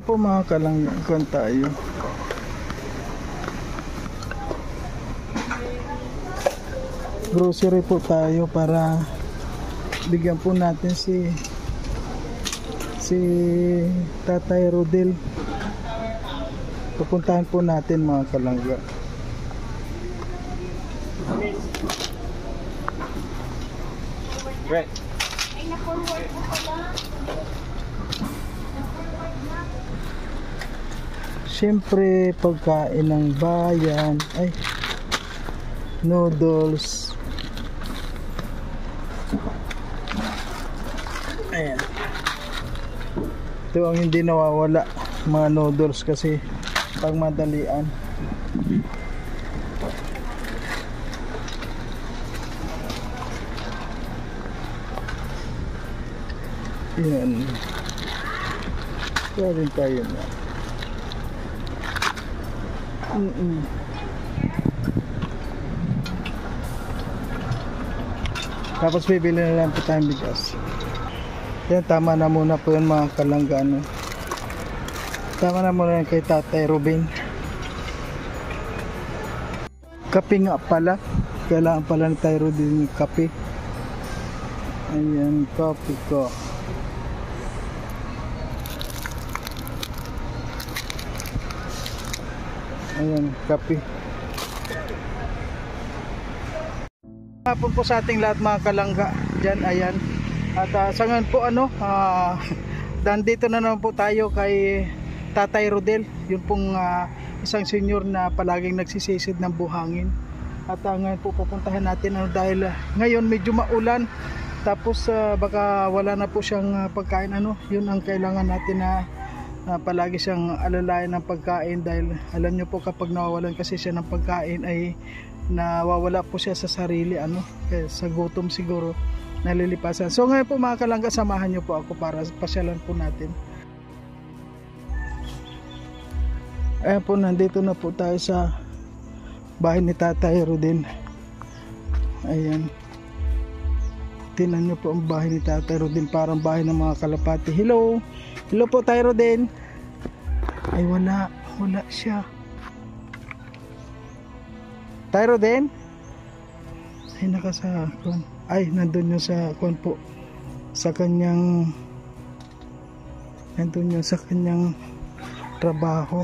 po mga kalanggan tayo. Grocery po tayo para bigyan po natin si Tatay Rodel. Pupuntahan po natin mga kalangga. Right. Ay, na-forward po pala. Siyempre, pagkain ng bayan. Ay, noodles. Ayan. Ito ang hindi nawawala, mga noodles, kasi pag madalian. Yan. Kaya rin tayo na. Tapos bibili na lang po tayong bigas. Yan, tama na muna po yun mga kalangga, ano. Tama na muna yan kay Tatay Ruben. Kape nga pala. Kailangan pala ni Tatay Ruben yung kape. Ayan, kape ko. Ayan, kape. Hapon po sa ating lahat mga kalangga dyan, ayan. At sa ngayon po nandito na naman po tayo kay Tatay Rodel. Yun pong isang senior na palaging nagsisisid ng buhangin. At ngayon po pupuntahan natin dahil ngayon medyo maulan. Tapos baka wala na po siyang pagkain, yun ang kailangan natin na palagi siyang alalayan ng pagkain, dahil alam nyo po kapag nawawalan kasi siya ng pagkain ay nawawala po siya sa sarili, kaya sa gutom siguro nalilipasan. So ngayon po mga kalangga, samahan nyo po ako para pasyalan po natin. Ayan po, nandito na po tayo sa bahay ni Tatay Rodel. Ayan, tingnan nyo po ang bahay ni Tatay Rodel, parang bahay ng mga kalapati. Hello, hello po Tatay Rodel. Ay wala siya. Tatay Rodel? Ay nakasakon. Ay nandun yun sa kon po, sa kanyang, nandun yun sa kanyang trabaho.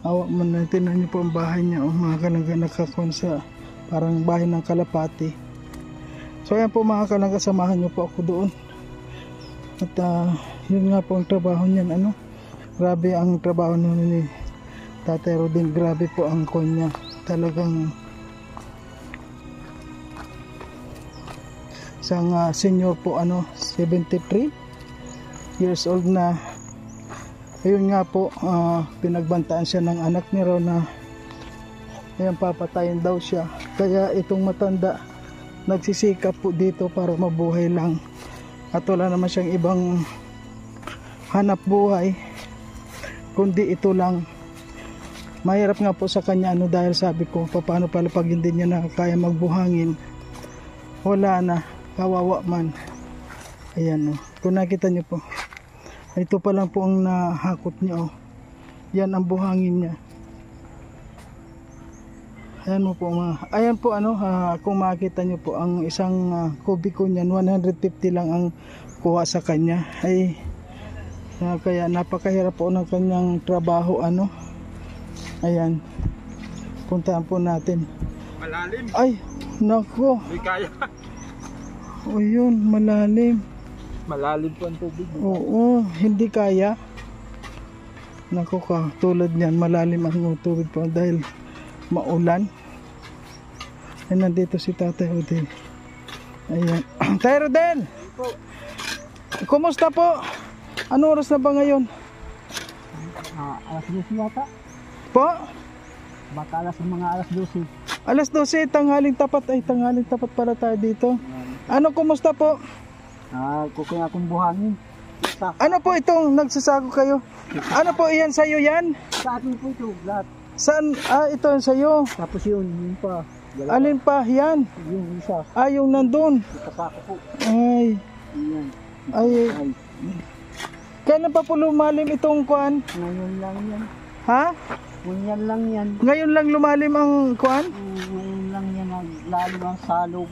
Awak man na, tingnan nyo po ang bahay niya, mga kalangga, nakakon sa parang bahay ng kalapati. So ayan po mga kalangga, samahan nyo po ako doon. At yun nga po ang trabaho niyan, grabe ang trabaho ni Tatay Rodel, grabe po ang konya, talagang isang senior po, 73 years old na. Ayun nga po, pinagbantaan siya ng anak niya raw na ayan, papatayin daw siya, kaya itong matanda nagsisikap po dito para mabuhay lang, at wala naman siyang ibang hanap buhay kundi ito lang. Mahirap nga po sa kanya, dahil sabi ko, paano pala pag hindi niya na kaya magbuhangin, wala na, kawawa man. Ayan, kung nakita niyo po, ito pa lang po ang nahakot niya, yan ang buhangin niya. Ayan mo po ayan po, kung makita niyo po, ang isang kubiko niyan 150 lang ang kuha sa kanya. Ay kaya napakahirap po ng kanyang trabaho, ayan, puntahan po natin. Malalim. Ay nako, Hindi kaya. o yun, malalim. Malalim po ang tubig. Oo, hindi kaya. Nako ka, tulad niyan, malalim ang tubig po dahil maulan. Ay, nandito si Tatay Rodel. Ayan. Tatay Rodel! Kumusta po? Ano oras na ba ngayon? Alas 12 yata. Po? Baka alas 12. Alas 12, tanghaling tapat. Ay, tanghaling tapat pala tayo dito. Ano, kumusta po? Kukuha akong buhangin. Ano po itong nagsasako kayo? Ano po iyan sa'yo yan? Sa akin po ito, lahat. Saan? Ito sa'yo. Tapos yun pa. Dalawa. Alin pa? Yan. Yung isa. Yung nandun. Ikasako po. Ay. Yan. Ay. Kailan pa po lumalim itong kuan? Ngayon lang yan. Ha? Ngayon lang yan. Ngayon lang lumalim ang kuan? Ngayon lang yan. Lalo ang salog.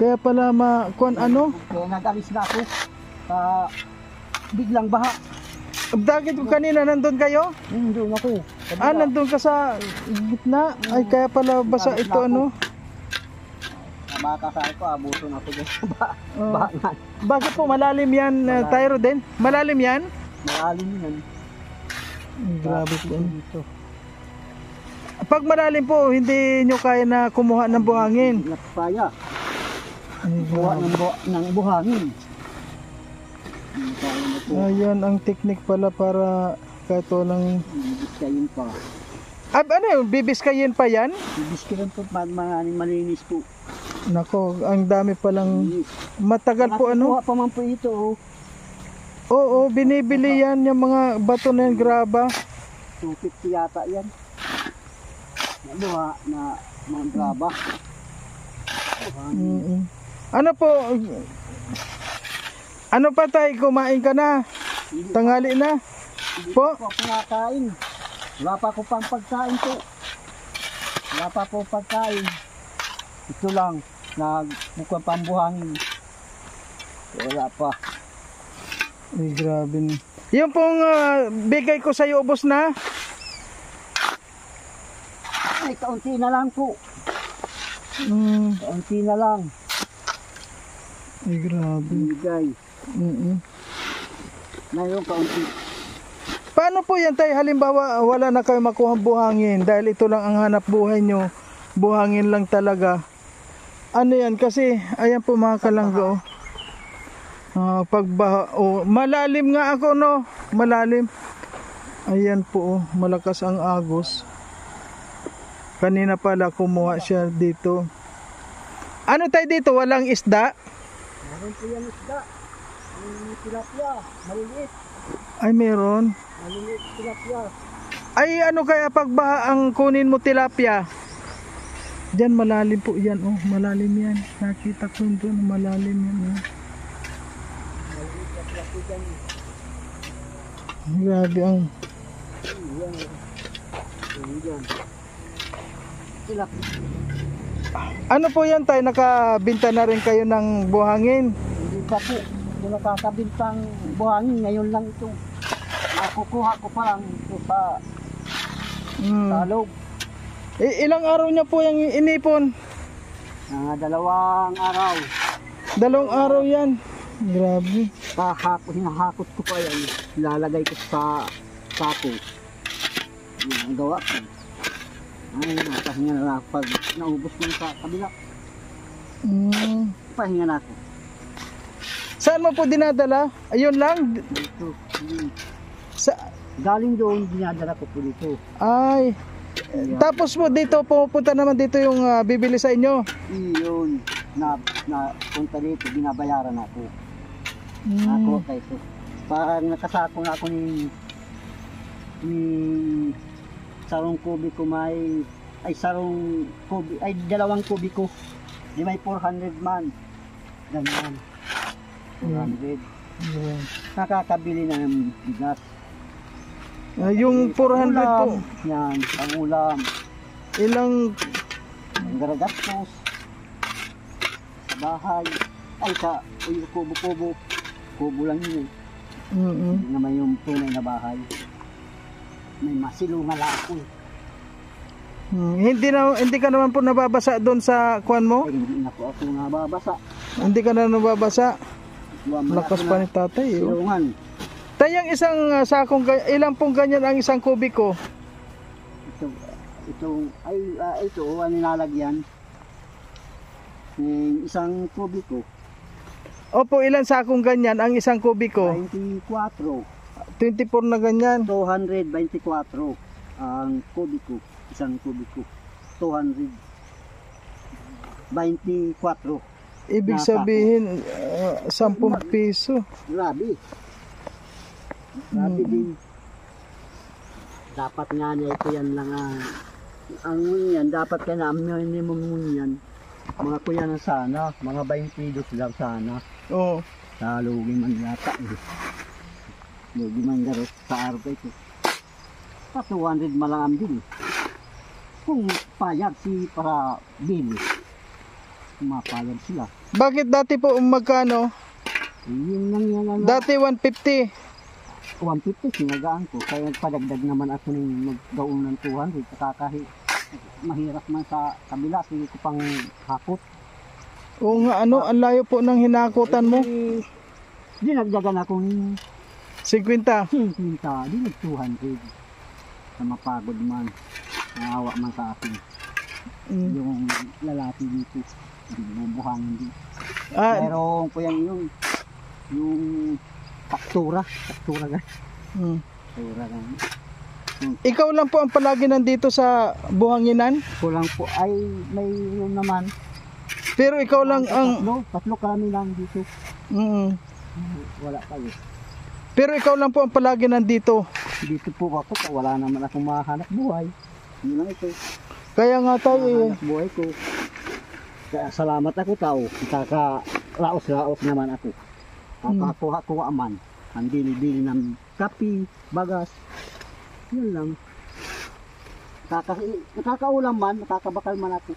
Kaya pala kuan ano? Kaya nag-alis na ako. Biglang baha. Bakit ko kanina nandun kayo? Doon ako. Ah, nandun ka sa gitna? Ay, kaya pala basa ito ano? Makakasal ko, abuto na ako dyan. Oh. Bahan. Bakit po malalim yan, Tyro din? Malalim yan? Malalim yan. Grabe po. Dito. Pag malalim po, hindi nyo kaya na kumuha ng buhangin. Nakapaya. Ay, Buha grabe. ng buhangin. Ayan ang technique pala para kahit walang... Bibiskayin pa. Ano yun? Bibiskayin pa yan? Bibiskayin po, malinis po. Nako, ang dami palang... Matagal po ano? Nakukuha pa man po ito. Oh. Oo, binibili yan yung mga bato na yan, graba. 250 yata yan. Naluha na mga graba. Ano po? Ano pa tayo? Kumain ka na? Tanghali na? Hindi Po? po ako nakain. Wala pa ako pang pagkain po. Wala pa ako pagkain. Ito lang. Nagbuka pambuhangin. Wala pa. Ay, grabe na. Yung pong bigay ko sa'yo, ubos na? Ay, kaunti na lang po. Kaunti na lang. Ay, grabe. Bigay. Ngayon, kaunti. Paano po yan tayo? Halimbawa, wala na kayo makuha buhangin dahil ito lang ang hanap buhay nyo. Buhangin lang talaga. Ano yan? Kasi, ayan po mga kalangga. Pagbaha. Malalim nga ako, no? Malalim. Ayan po, malakas ang agos. Kanina pala kumuha siya dito. Ano tayo dito? Walang isda? Meron po yan isda. May tilapia. Maliliit. Ay, meron. Maliliit tilapia. Ay, ano kaya pagbaha ang kunin mo tilapia? Diyan malalim po yan. Oh, malalim yan. Nakita ko doon, malalim yan. Oh. Grabe ang... Ano po yan tayo? Nakabinta na rin kayo ng buhangin? Hindi pa po. Hindi nakakabintang buhangin. Ngayon lang ito. Nakukuha ko pa lang ito sa salog. Ilang araw niya po yung inipon? 2 araw. 2 araw yan. Grabe. Hinahakot ko pa yan. Ilalagay ko sa sako. Yan ang gawa ko. Ay, nakahinga na lang. Pag naubos mo sa kabila, pahinga na ako. Saan mo po dinadala? Ayun lang? Dito. Sa... Galing doon, dinadala ko po dito. Ay. Tapos po dito, pupunta naman dito yung bibili sa inyo? Iyon. Na punta dito, binabayaran ako. Ako kay ito. Pag nakasako na ako ni sarong kubiko may sarong kubi ay 2 kubiko di may 400 man ganyan 400 nakakabili na ng bigas yung 400 ulam, po yan ang ulam ilang garagastos sa bahay ay sa kubo lang yun hindi naman yung tunay na bahay. May masilungan ako. Hindi ka naman po nababasa doon sa kuan mo? Ay, hindi na po ako nababasa. Hindi ka na nababasa? Lakas pa ni tatay. Silungan. Tayang isang sakong, ilang pong ganyan ang isang kubiko? Ito, ang nilalagyan. Isang kubiko. Opo, ilang sakong ganyan ang isang kubiko? 24. 24 na ganyan. 224 ang kubiko. Isang kubiko. 224. Ibig sabihin, 10 piso. Grabe. Grabe din. Dapat nga niya ito yan lang ang yan. Dapat ka na minimum yan. Mga kuya na sana. Mga 22 lang sana. Oo. Salugin man yata. Hindi man garo sa araw ito. Sa 200 malang ang bili. Kung payag si para bili, mapayag sila. Bakit dati po magkano? Yun lang yan ang Dati 150. 150 sinagaan ko. Kaya nagpadagdag naman ako ng maggaon ng 200. Kahit mahirap man sa kabila, sige ko pang hakot. Oo nga, ano, ang layo po ng hinakutan mo. Dinagdagan akong 50. 50, di nag 200. Sa mapagod man, naawa man sa akin. Mm. Yung lalaki dito, bubuhangin din. Ah, Meron po yung taktura guys. mm. Taktura guys. Ikaw lang po ang palagi nandito sa buhanginan? Kulang po ay may yun naman. Pero ikaw lang ang... Tatlo kami lang dito. Mm. Wala kayo. Pero ikaw lang po ang palagi nandito. Dito po ako, wala naman akong mahanap buhay. Yun lang ito. Kaya nga tayo eh. Mahanap buhay ko. Kaya salamat ako tao. Kaka-laos-laos naman ako. Kakakuha ko aman. Ang bili-bili ng kapi, bagas. Yun lang. Nakakaulam man, nakakabakal man ako.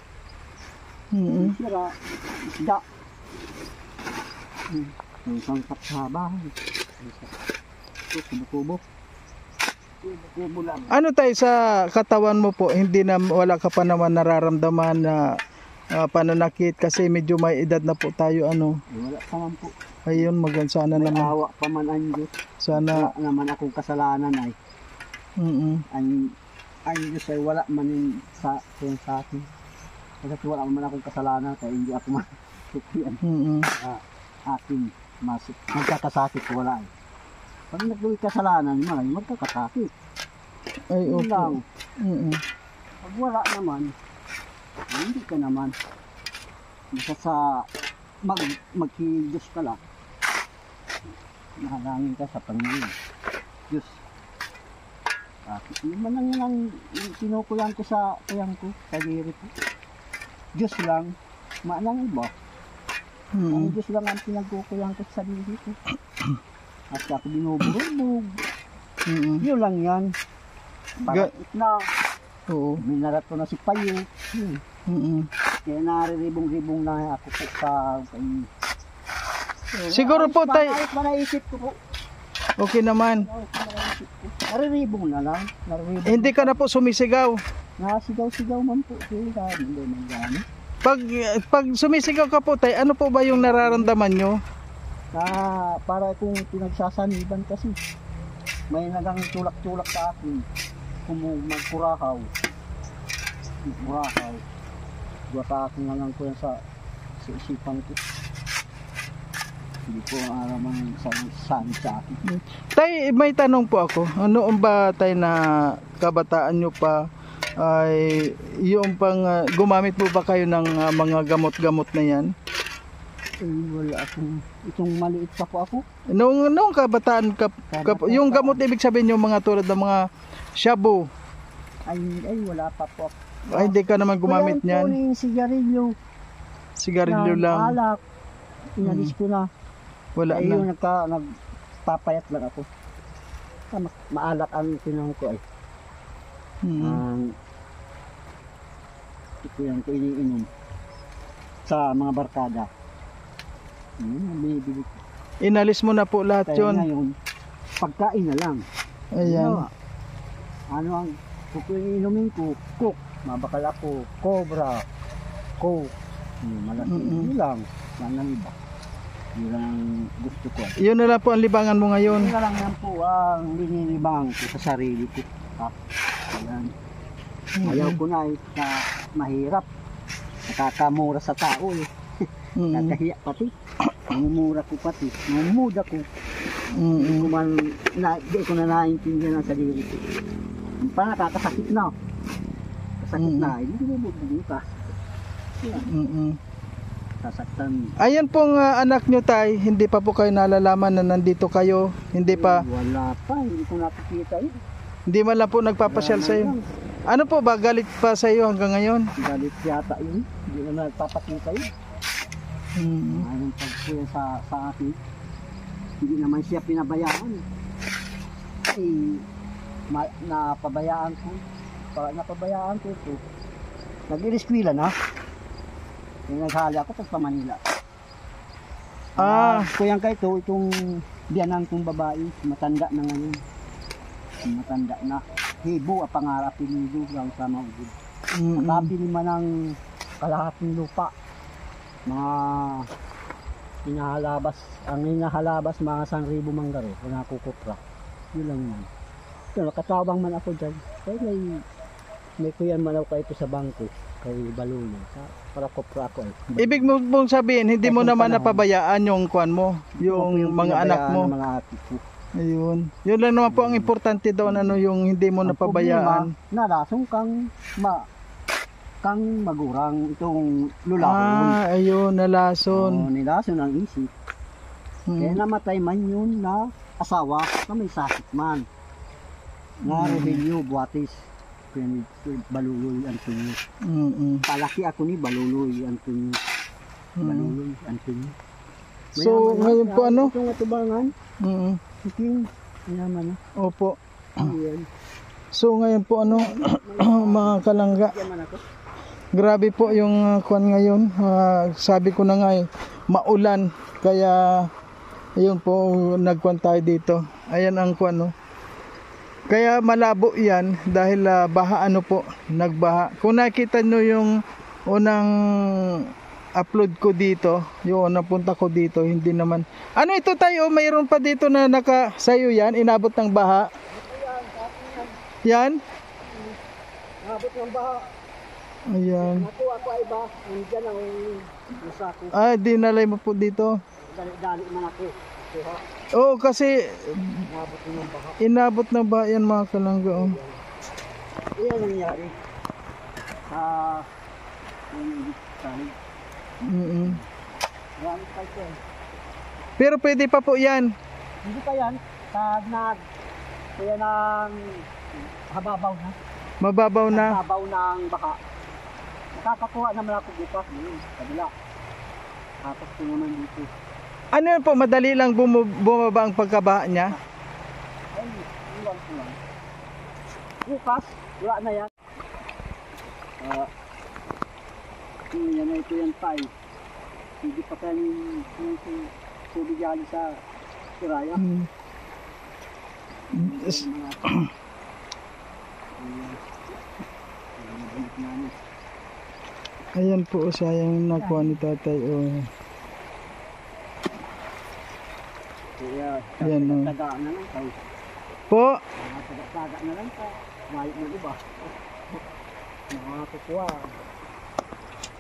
Mm. Sira, isda. Yung sangkap sa bahay. Kubo-kubo. Kubo lang. Ano tayo sa katawan mo po? Hindi na wala ka pa naman nararamdaman na pananakit kasi medyo may edad na po tayo ano. Wala pa man po. Ayun, sana May naman. awa pa man ang Diyos. Sana. Wala naman akong kasalanan ay. Ang Diyos ay wala man yung sa akin. Kasi wala man akong kasalanan kaya hindi ako masukian. Akin magkakasakit ko wala eh. Pag nagluwi kasalanan, magkakasakit. Ay, Yun okay. lang. Mm-mm. Pag wala naman, hindi ka naman. Basta sa magkidiyos ka lang. Nahalangin ka sa Panginoon. Diyos. Yun man lang yun ang kinukulang ko sa kayang ko, sa diri ko. Diyos lang, maanang iba. Ang Diyos lang ang pinagkukulang ko sa sarili ko. At ako binuburubog. Yun lang yan. Parakit na. Oo. Minarat ko na si Payo. Kaya nariribong-ribong na ako po sa... Siguro po tayo... Ayos ba naisip ko po? Okay naman. Nariribong na lang. Nariribong. Hindi ka na po sumisigaw. Nasigaw-sigaw man po. Sila, hindi man gano'n. Pag sumisigaw ka po tayo, ano po ba yung nararamdaman nyo? Para kung pinagsasaniban kasi. May nagang tulak-tulak sa akin. Kung magkurahaw. Kurahaw. Diba sa akin nagang ko yan sa isipan ko. Hindi ko alam ang sani sa akin. Tay, may tanong po ako. Ano ba tayo na kabataan nyo pa ay yung pang gumamit po ba kayo ng mga gamot-gamot na yan? Wala akong itong maliit pa po ako. Nung kabataan yung gamot ibig sabihin yung mga tulad ng mga shabu. Ay wala pa po ako. Ay, hindi ka naman gumamit niyan. Wala po sigarilyo. Sigarilyo lang. Alak. Inalis ko na. Wala ay, na. Yung nagpapayat lang ako. Maalak ang pinang ko ay. Ito yan ko iniinom sa mga barkada. Binibili ko. Inalis mo na po lahat Kaya yun. ngayon, pagkain na lang. Ayan. Ano ang inumin ko? Cook. Mabakal ako. Cobra. Coke. Malaki. Yun lang. Yan lang iba. Yun lang ang gusto ko. Yun na lang po ang libangan mo ngayon. Yun lang yan po ang linilibang ko sa sarili ko. Ayan. Ayaw ko na na mahirap. Nakakamura sa tao eh. Nakahiya pati. Namumura ko pati. Namumuda ko. Hindi ko man, di ko na naintindihan ang sarili ko. Parang nakakasakit na. Kasakit na. Hindi ko bubukas. Sasaktan. Ayan pong anak nyo tay, hindi pa po kayo nalalaman na nandito kayo. Hindi pa. Wala pa. Hindi ko nakikita yun. Hindi man lang po nagpapasyal sa iyo. Ano po ba, galit pa sa iyo hanggang ngayon? Galit yata yun. Hindi na nagpapakita yun. Ayun pagkuya sa akin. Hindi naman siya pinabayaan. napabayaan ko. Napabayaan ko ito. Nag-iriskwila na. Yung naghali ako pag pa Manila. Kuyang ka itong biyanan kong babae, matanda na ngayon. Matanda na. Hibo, pangarap pinido lang sa maugod. Matabili man ng kalahating lupa. Mga hinahalabas, ang hinahalabas mga 1,000 manggaro, kung nakukupra. Yun lang yun. So, nakatabang man ako dyan. Kaya may kuyan man ako ito sa bangko, kay Balulo. Para kupra ako eh. Ibig mo mong sabihin, hindi mo naman napabayaan yung kuan mo, yung mga anak mo. Mga ati ko. Ayun. Yun lang naman po ang importante daw na yung hindi mo napabayaan. Nalasong kang magurang itong lulahon. Ayun, nalason. Nilason ang isip. Kaya namatay man yun na asawa na may sakit man. Na Rogelio Buatis. Baluloy Antonio. Palaki ako ni Baluloy Antonio. Baluloy Antonio. So, ngayon po ano? Itong atubangan. Iking, yaman na. Opo. Ayan. So, ngayon po ano, mga kalangga. Grabe po yung kuan ngayon. Sabi ko na nga maulan. Kaya, ayun po, nagkuan tayo dito. Ayan ang kuan no. Kaya malabo yan dahil baha ano po, nagbaha. Kung nakita nyo yung unang upload ko dito, yung napunta ko dito, hindi naman. Ano ito tayo, mayroon pa dito na nakasayo yan, inabot ng baha. Yan? Inabot ng baha. Ayan. Ako ay ba, nandiyan ang nasako. Dinalay mo po dito. Dali man ako. Oo, kasi inabot ng baha yan mga kalangga. Iyan ang nangyari. Pero pwede pa po yan. Hindi pa yan. Kaya ng hababaw na. Mababaw na. Hababaw ng baka. Nakakakuha naman ako bukas. Kabila. Tapos tumunan dito. Ano yun po, madali lang bumaba ang pagkabaha niya? Ay, iwan ko lang. Bukas, wala na yan. Yan na ito yan tayo. Hindi pa tayo yung subigali sa Siraya. Ayan po, sayang nakuha ni tatay. Yan o. Tagaan na lang tayo. Po? Taga na lang tayo. Mayok mo diba? Nakakakuha.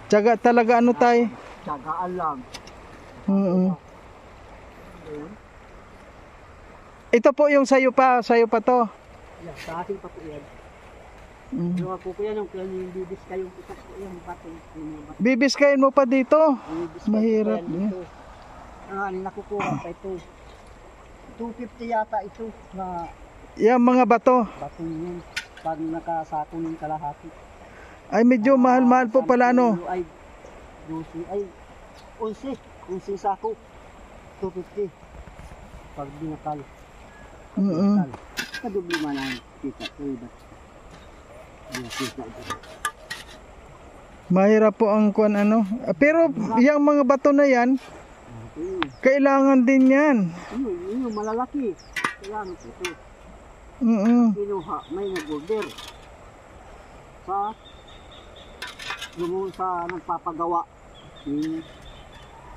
Tsaga talaga ano tayo? Tsagaan lang. Ito po yung sayo pa to. Yeah, sa akin pa po yan. Yung ako po yan, yung bibis kayong itak po yan, bato. Bibiskayin mo pa dito? Mahirap. Nakukuha pa ito. 250 yata ito na yung mga bato. Bato yun. Pag nakasako ng kalahati. Ay medyo mahal-mahal po pala ano. Ay 11 sako. 250. Pag binakal. Kadubli man ang kita. Mahirap po ang kuan ano. Pero yung mga bato na yan, kailangan din yan. Yung malalaki. Kailangan ito. Kinuha, may nag-order. Sa nagpapagawa.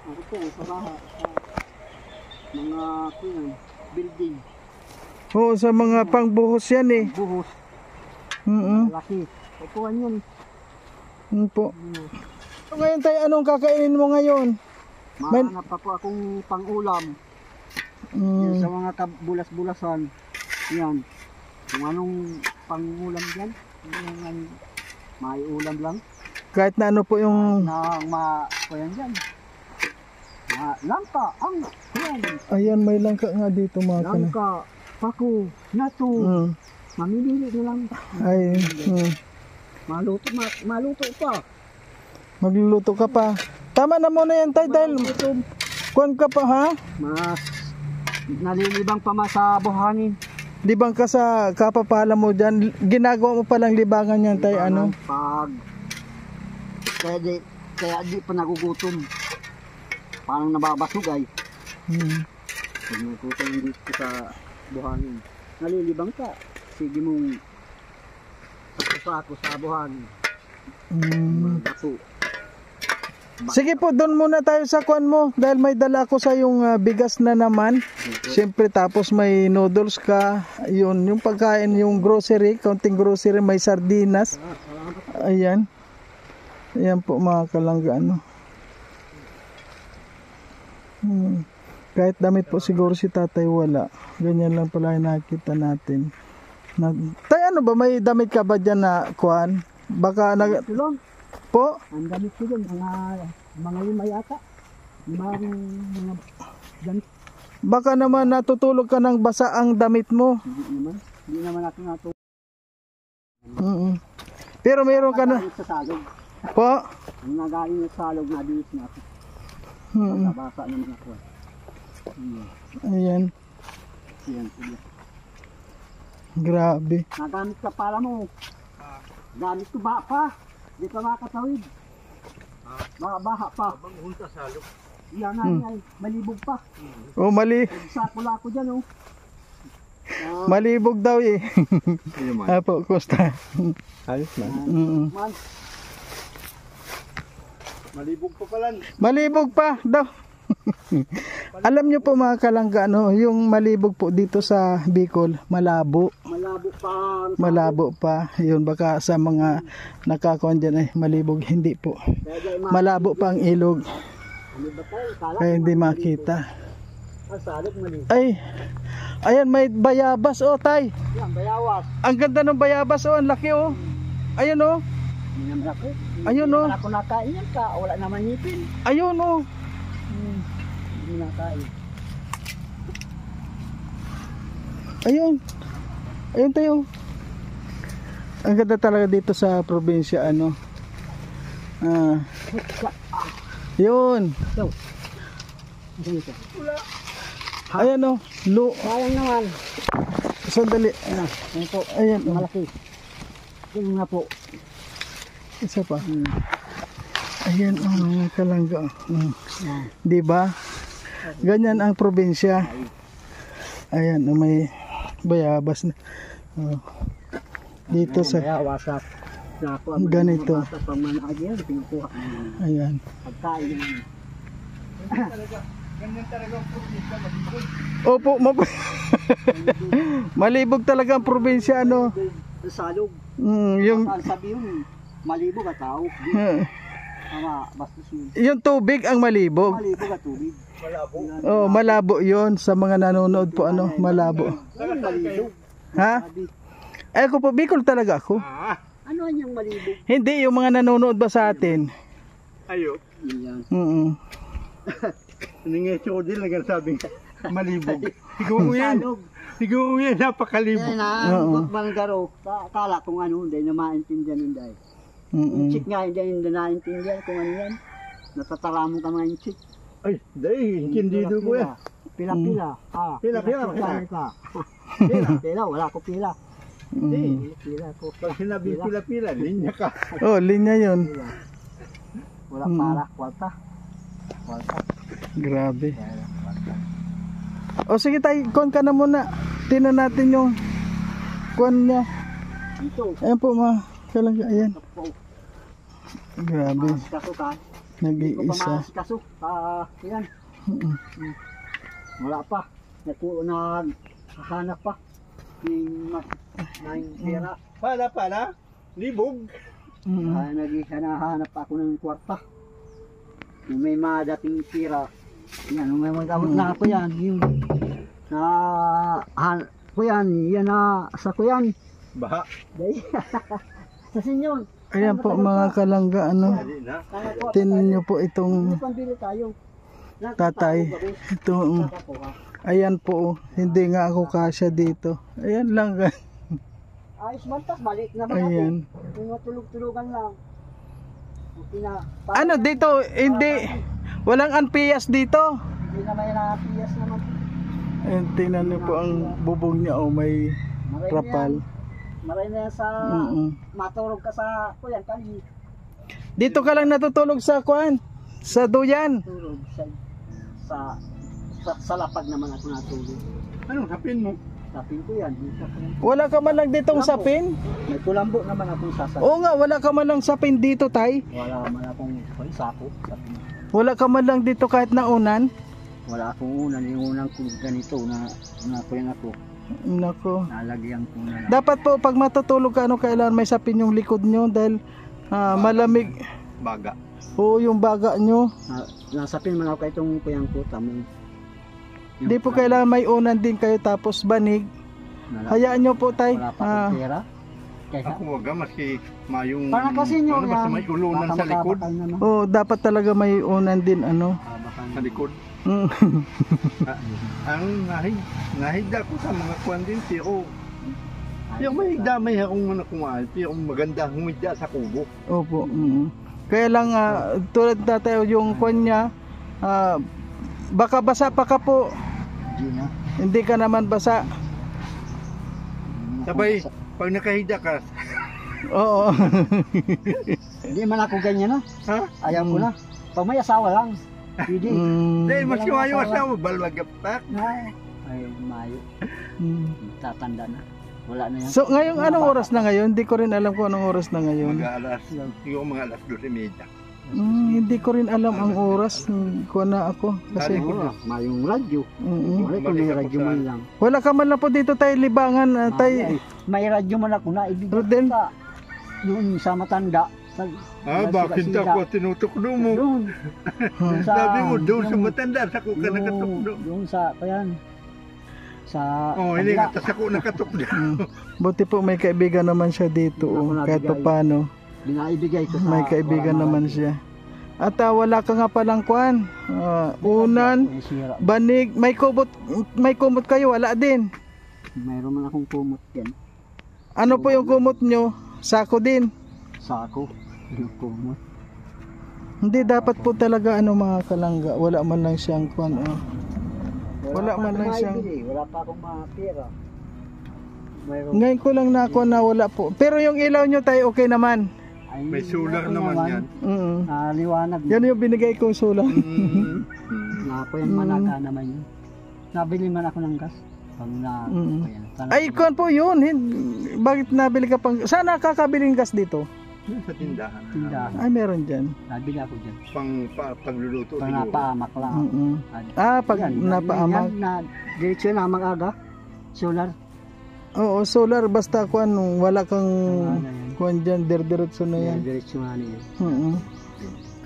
Ano po, sa baha. Sa mga building. Oo, sa mga pangbuhos yan eh. Buhos. Malaki. Kukuhan yun. Po. Ngayon tayo, anong kakainin mo ngayon? Mahanap pa po akong pang-ulam. Yan, sa mga bulas-bulasan. Yan. Kung anong pang-ulam dyan. May ulam lang. Kahit na ano po yung... Kuyan dyan. Langka. Kuyan. Ayan, may langka nga dito mga kanan. Langka. Pako. Nato. Mamimili na lang. Ay. Maluto pa. Magluluto ka pa. Tama na muna yan tayo dahil kuwan ka pa ha? Mas nalilibang pa sa buhangin. Libang ka sa kapapala mo dyan. Ginagawa mo palang libangan yan tayo ano? Pag kaya di pa nagugutom. Parang nababasog ay. Pag nagugutom dito sa buhangin. Nalilibang ka. Sige mong ako sa buhangin. Baso. Sige po, doon muna tayo sa kuan mo dahil may dala ko sa yung bigas na naman. Siyempre tapos may noodles ka, yun, yung pagkain, yung grocery, counting grocery, may sardinas. Ayan. Ayan po mga kalangga ano. Kahit damit po siguro si tatay wala. Ganyan lang pala yung nakita natin. Tay, ano ba, may damit ka ba dyan na kuan? Baka nag... Po? Ang damit ko dyan, mga lima yata. Mga damit. Baka naman natutulog ka ng basa ang damit mo. Hindi naman ako natulog. Pero meron ka na. Sa salog. Po? Ang nagaling sa salog na dinis na ako. Basa naman ako. Ayan. Ayan. Grabe. Nagamit ka pala mo. Gamit ko ba pa? Di pa makatawid. Baha pa. Banghunta salog. Iyan nga ay malibog pa. Oh, mali. Sakula ko dyan oh. Malibog daw eh. Apo, Costa. Ayos na. Man. Malibog pa pala. Malibog pa daw. Alam nyo po mga kalangga ano, yung malibog po dito sa Bicol, malabo. Malabo pa. Malabo pa. Yun baka sa mga nakakuan dyan ay malibog, hindi po. Malabo pa ang ilog. Kaya hindi makita. Ay, ayan may bayabas oh tay. Yan, bayawas. Ang ganda ng bayabas oh, ang laki oh. Ayun oh. Hindi naman ako. Ayun oh. Ako nakain yan ka, wala naman ngipin. Ayun oh. Hindi nakain. Ayun. Ayun tayo. Ang ganda talaga dito sa probinsya ano. Yun. Ayan oh. Sayang naman. Sandali. Ayan po. Ayan oh. Malaki. Tingnan nga po. Isa pa. Ayan oh, mga kalangga. Di ba? Ganyan ang probinsya. Ayan, may bayabas na. Dito sa ganito. Ayan. Pagkain naman. Ganyan talaga ang probinsya, malibog. Opo, malibog talaga ang probinsya ano. Salog. Yung sabi yun, malibog at tao. Basta yung tubig ang malibog. Malibog at tubig. Malabo. Oh, malabo 'yon sa mga nanonood po ano, malabo. Malibog. Ha? Eh ako po Bicol talaga ako. Ano yung malibog? Hindi yung mga nanonood ba sa atin. Ayo. Yan. Ningay ko din nagsabing malibog. Siguro yan. Siguro yan napakalibog. Yan na, banggaro. Kala kung ano, hindi na maintindihan hindi. Yung chick nga, hindi na naintindihan kung ano yan. Natataramon ka mga yung chick. Ay, dahil, hindi ko yan. Pila-pila. Pila-pila. Pila, wala ko pila. Hindi. Pila ko. Pag sinabi pila-pila, linya ka. Oh, linya yun. Wala para, kwarta. Grabe. O sige tayo, kuhan ka na muna. Tinan natin yung kuhan niya. Ayan po mga kalangga, ayan. Grabe. Nag-iisa. Yan. Wala pa. Naghahanap pa. Ng pera. Pala, libog. Naghahanap ako ng kwarta. Kung may madating pera. Yan, may magamot na ako yan. Yung kuyan, yan na sa kuyan. Baha. Sa sinyon. Ayan po mga kalangga, ano. Tinan nyo po itong tatay. Ito, ayan po, hindi nga ako kasya dito. Ayan lang. Ayos man tas, balik na ba Ayan. Kung matulog-tulogan lang. Ano dito, hindi, walang anpiyas dito. Hindi na may napiyas naman. Ayan, tingnan niyo po ang bubong niya. Oh, may Maray na trapal. yan. Maray na yan sa matulog ka sa kuyan kali. Dito ka lang natutulog sa kuan, sa duyan. Tulog sa lapag naman ako natulog. Anong hapin mo? Sapin ko yan. Wala ka man lang ditong sapin? May kulambo naman akong sasakyan. Oo nga, wala ka man lang sapin dito, tay. Wala man akong sako. Wala ka man lang dito kahit naunan. Wala akong unan. Yung unang kung ganito na kuyan ako. Nako. Nalagyan ko na lang. Dapat po pag matutulog ka, kailangan may sapin yung likod nyo dahil malamig. Baga. Oo, yung baga nyo. Nasapin man ako kay itong kuyang ko. Di po kailangan may unan din kayo tapos banig. Hayaan nyo po, tay. Wala pa akong pera. Kaya Ako wag maski mayong para kasi nyo ano, basta may ulunan sa likod. Oo, dapat talaga may unan din, ano. Sa likod. Mm. Ang nahigda ko sa mga kuwan din pero yung mahigda may akong mga kumain pero maganda humigda sa kubo. Opo. Kaya lang tulad tatay yung kuwan niya, baka basa pa ka po. Hindi ka naman basa. Sabay pag nakahigda ka, Oo. Hindi man ako ganyan na. ha? Ayaw ko na. Pag may asawa lang. Hindi. Dahil mas yung asawa balwagapak. Ay, mayo. Tatanda na. Wala na yan. So ngayong anong oras na ngayon? Hindi ko rin alam kung anong oras na ngayon. Mag-alas, siguro mga alas 12:30. Hindi ko rin alam ang oras. Kuha na ako. Kasi Mayong radyo. Wala ko may radyo man lang. wala ka man lang po dito tayo libangan. Tay. May radyo man ako na ibigay Rodel. sa doon sa matanda. Bakit ako tinutukdo mo? Doon. Sabi mo doon sa matanda, sako ka nakatukdo. Doon sa, kayan. Sa Hindi nga, tas ako nakatukdo. Buti po may kaibigan naman siya dito. Kahit pa paano. Binaibigay ko sa May kaibigan naman siya. At wala ka nga palang kwan. Unan, banig, may kumot kayo, wala din. Mayroon man akong kumot yan. Ano po yung kumot nyo? Sako din. Sako. Yung kumot. Hindi dapat po talaga mga kalangga. Wala man lang siyang kwan. Wala pa man lang akong siyang- maibili. Wala pa akong mga pera. Mayroon. Ngayon ko lang na na wala po. Pero yung ilaw nyo tayo okay naman. Ay, May solar ako naman yan. Liwanag. Yan yung binigay kong sulang. Ako yan manaka naman yun. Nabili man ako ng gas. Pag na, yan. Ay, kwan po yun. Bakit nabili ka pang... Saan nakakabiling gas dito? Sa tindahan. Tindahan. Ay, meron dyan. Nabili ako dyan. Pagluluto Pag siguro. napaamak lang. Pag napaamak. Diretso na mag-aga. Solar. Oo, solar. Basta kwan, wala kang Ano yan. kwan dyan. Diretso na yan. Diretso nga niya.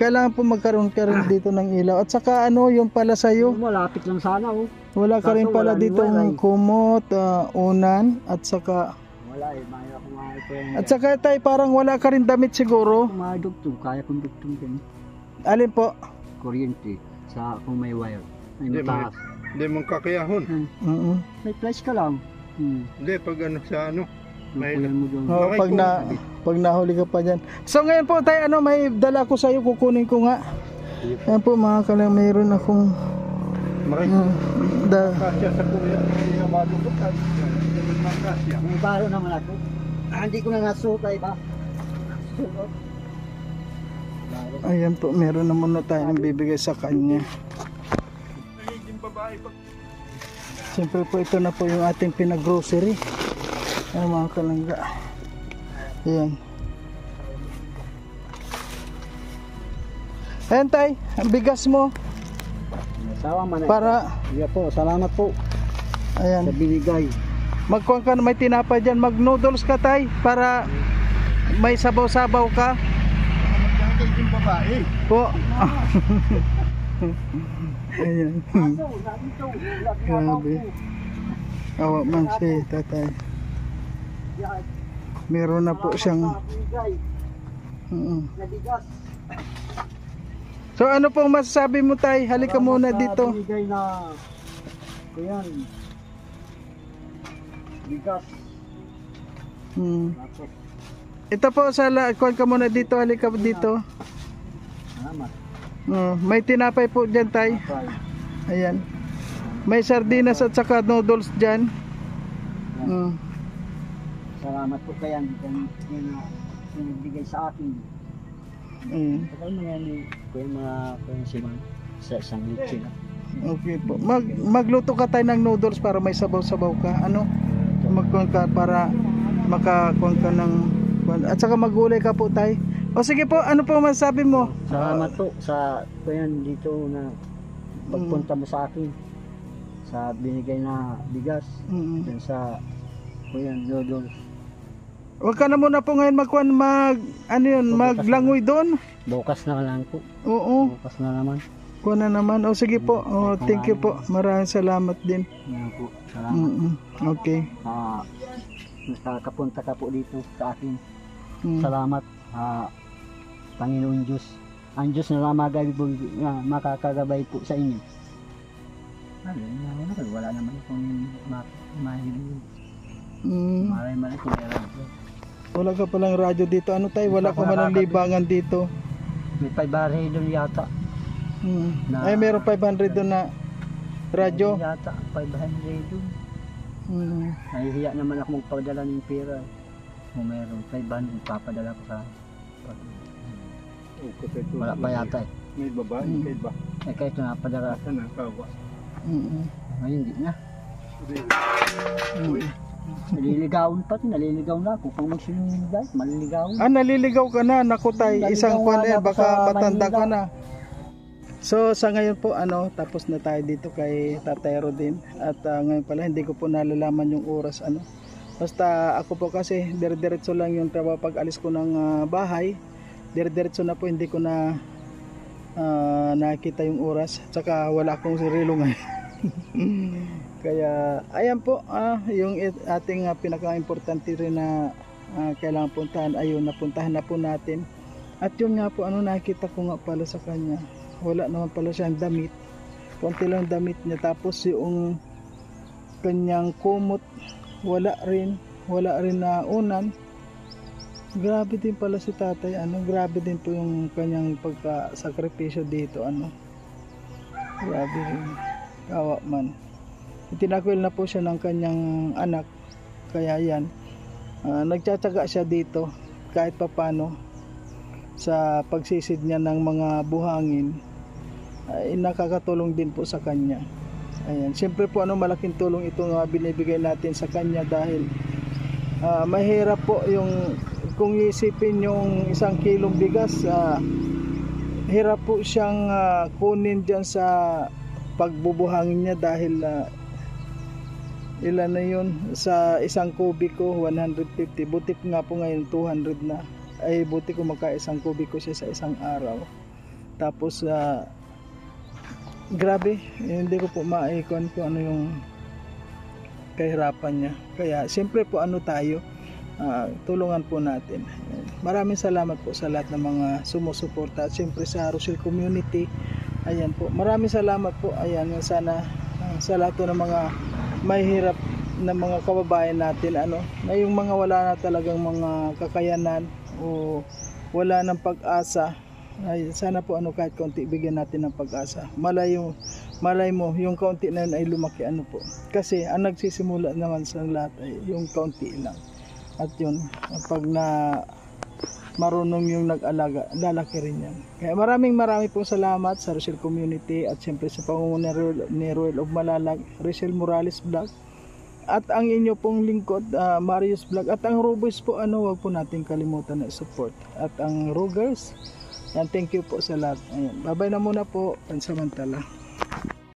Kailangan po magkaroon ka rin dito ng ilaw. At saka yung pala sa'yo. Malapit lang sana oh. Wala ka rin Kaso pala wala dito liwanag. ng kumot, unan, at saka... Wala mahirap akong ito yan. At saka tayo parang wala ka rin damit siguro. Kung mga dugtong, kaya kong dugtong din. Alin po? Kuryente. Sa kung may wire. May Hindi, mataas. Hindi mong kakayahon. May flash ka lang. Hindi, pag sa may Lukuyan mo doon. Oh, pag nahuli ka pa dyan. So ngayon po tayo, may dala ko sa'yo, kukunin ko nga. Ayan po mga kalang, mayroon akong... kasya sa kuya. Hindi na malukot at kasya. May baro naman ako. Hindi ko na nasutay ba? Ayan po, meron na muna tayong bibigay sa kanya. Siyempre po, ito na po yung ating pinag-grocery. Ayan mga kalangga. Ayan. Ayan tay, ang bigas mo. Sawa man. Para, Iya po, salamat po sa ayan. binigay. Magkuhan ka, may tinapay dyan. Mag-noodles ka tay, para may sabaw-sabaw ka. Yung babae. Po. Ayan. Grabe. Awa man si tatay. Meron na po siyang... So ano pong masasabi mo tay? Halika muna dito. Binigay na kuyan. Bigas. Ito po kuhan ka muna dito. Halika dito. Salamat. May tinapay po dyan tay. Ayan. May sardinas at saka noodles dyan. Mm. Salamat po kaya yan na sinibigay sa akin. Mm. Pagkal mga yan yung mga siman sa isang litsi na. Okay po. Magluto ka tayo ng noodles para may sabaw-sabaw ka. Ano? Magkuhan ka para makakuhan ka ng... At saka magulay ka po tayo. O sige po, ano po masabi mo? Salamat po sa kuyan dito na pagpunta mo sa akin. Sa binigay na bigas. Dun sa kuyan noodles. Huwag ka na muna po ngayon maglangoy doon. Bukas na lang po. Oo. Bukas na naman. Kuha na naman. O sige po. O, thank you po. Maraming salamat din. Yan po. Salamat. Okay. Nakakapunta ka po dito sa akin. Mm. Salamat. Panginoon Diyos. Ang Diyos na makakagabay po sa inyo. Wala naman akong mahihili. Malay kung meron po. Wala ka palang radyo dito. Ano tayo? Wala ka malang libangan dito. May 500 doon yata. Ay, meron 500 doon na radyo. Yata, 500 doon. Nahihiya naman ako magpadala ng pera. Kung meron, 500 papadala ko sa... Wala pa yata eh. May babae, kahit ba? Eh kahit na napadala. Asa na, kawa. Ngayon hindi na. Naliligawan pa rin, naliligaw na ako. Kung magsinunod, maliligawan. Naliligaw ka na. Naku tay, isang kwan Naliligaw baka ako sa matanda ka Manila. na. So sa ngayon po tapos na tayo dito kay Tatay Rodin. At ngayon pala hindi ko po nalalaman yung oras Basta ako po kasi dire-diretso lang yung trabaho pag alis ko ng bahay. Dire-diretso na po, hindi ko na nakita yung oras. Tsaka wala akong relo ngayon. Kaya ayan po yung ating pinaka-importante rin na kailangan puntahan, ayun, napuntahan na po natin. At yun nga po, nakita ko nga pala sa kanya, wala naman pala siyang damit, konti lang damit niya. Tapos yung kanyang kumot wala rin na unan. Grabe din pala si tatay, grabe din po yung kanyang pagkasakripisyo dito, grabe rin, kawa man. Itinakwil na po siya ng kanyang anak, kaya yan, nagtsatsaga siya dito kahit papano sa pagsisid niya ng mga buhangin, ay nakakatulong din po sa kanya. Ayan, siyempre po malaking tulong itong binibigay natin sa kanya dahil mahirap po yung kung isipin yung 1 kilong bigas, hirap po siyang kunin dyan sa pagbubuhangin niya dahil ilan na yun sa 1 kubiko, 150. Buti nga po ngayon 200 na. Ay buti ko magka 1 kubiko siya sa isang araw. Tapos grabe, hindi ko po maikon kung yung kahirapan niya. Kaya siyempre po tayo, tulungan po natin. Maraming salamat po sa lahat ng mga sumusuporta at siyempre sa Rochelle community. Ayan po, maraming salamat po. Ayan, sana sa lahat ng mga mahirap na mga kababayan natin, na yung mga wala na talagang mga kakayanan o wala ng pag-asa, ay sana po kahit konti bigyan natin ng pag-asa. Malay mo yung kaunti na yun ay lumaki po. Kasi ang nagsisimula naman sa lahat ay yung kaunti lang. At yun, pag marunong yung nag-alaga, lalaki rin yan. Kaya maraming pong salamat sa Rochelle community at siyempre sa pangunguna ni Roel of Malalag, Rochelle Morales Vlog, at ang inyo pong lingkod, Marius Vlog, at ang Ruboys po, wag po natin kalimutan na support. At ang Rugers, yan, thank you po sa lahat. Ayan, bye-bye na muna po, pansamantala.